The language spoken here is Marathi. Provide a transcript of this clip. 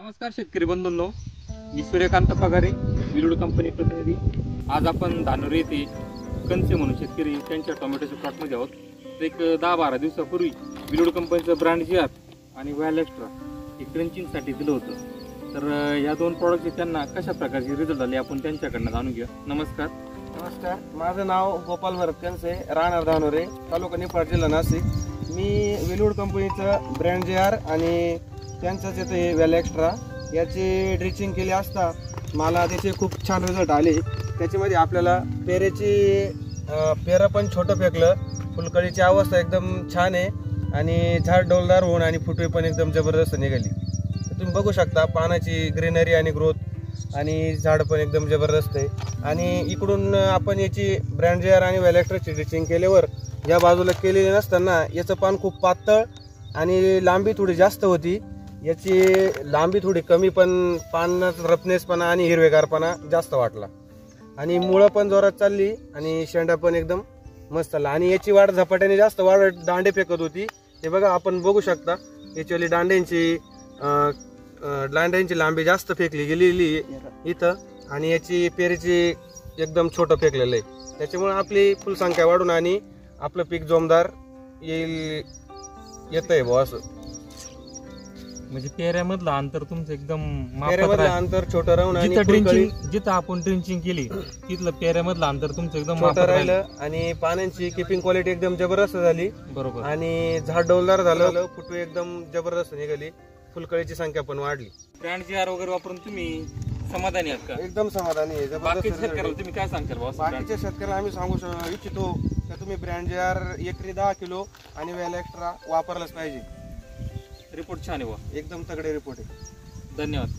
नमस्कार शेतकरी बंधूंनो, मी सूर्यकांत पगारे, विलूड कंपनी प्रतिनिधी. आज आपण धानोरी येथे कंचे म्हणून शेतकरी त्यांच्या टोमॅटोच्या प्लॉटमध्ये आहोत. तर एक 10-12 दिवसापूर्वी विलूड कंपनीचं ब्रँड GR आणि व्हॅल एक्स्ट्रा हे क्रंचिंगसाठी दिलं होतं. तर या दोन प्रॉडक्टचे त्यांना कशा प्रकारचे रिझल्ट आले आपण त्यांच्याकडनं जाणून घेऊया. नमस्कार. नमस्कार, माझं नाव गोपाल भरत कंचे, राहणार धानोरे, तालुका निफाड, जिल्हा नाशिक. मी विलूड कंपनीचं ब्रँड GR आणि त्यांचंच येतं हे व्हॅल एक्स्ट्रा याची ड्रिचिंग केली असता मला त्याचे खूप छान रिझल्ट आले. त्याच्यामध्ये आपल्याला पेरं पण छोटं फेकलं, फुलकळीची अवस्था एकदम छान आहे आणि झाड डौलदार होऊन आणि फुटवे पण एकदम जबरदस्त निघाली. तर तुम्ही बघू शकता पानाची ग्रीनरी आणि ग्रोथ आणि झाड पण एकदम जबरदस्त आहे. आणि इकडून आपण याची ब्रँड GR आणि व्हॅल एक्स्ट्राची ड्रिचिंग केल्यावर या बाजूला केलेली नसताना याचं पान खूप पातळ आणि लांबी थोडी जास्त होती. याची लांबी थोडी कमी पण पानात रफनेसपणा आणि हिरवेगारपणा जास्त वाटला आणि मुळं पण जोरात चालली आणि शेंडा पण एकदम मस्त चालला. आणि याची वाढ झपाट्याने जास्त वाढ दांडे फेकत होती. हे बघा आपण बघू शकता याच्यावाली दांड्यांची लांबी जास्त फेकली गेलेली इथं आणि याची पेरीची एकदम छोटं फेकलेलं आहे. त्याच्यामुळे आपली फुलसंख्या वाढून आणि आपलं पीक जोमदार येतंय बुवा असं. म्हणजे पेऱ्यामधलं अंतर तुमचं एकदम पेऱ्यामधलं अंतर छोटं राहून आणि जिथं आपण ड्रिंचिंग केली तिथलं पेऱ्यामधलं अंतर तुमचं एकदम छोटं राहिलं आणि पानांची किपिंग क्वालिटी एकदम जबरदस्त झाली. बरोबर. आणि झाड डौलदार झालं, फुटवे एकदम जबरदस्त निघाली, फुलकळीची संख्या पण वाढली. ब्रँड GR वगैरे वापरून तुम्ही समाधानी आहात का? एकदम समाधानी आहे. बाकी जबरदस्त शेतकऱ्याला तुम्ही काय सांगताल बॉस? बाकीच्या शेतकऱ्याला आम्ही सांगू इच्छितो की तुम्ही ब्रँड GR एकरी 10 किलो आणि व्हॅल एक्स्ट्रा वापरलंच पाहिजे. रिपोर्ट छान आहे बा, एकदम तगडे रिपोर्ट आहे. धन्यवाद.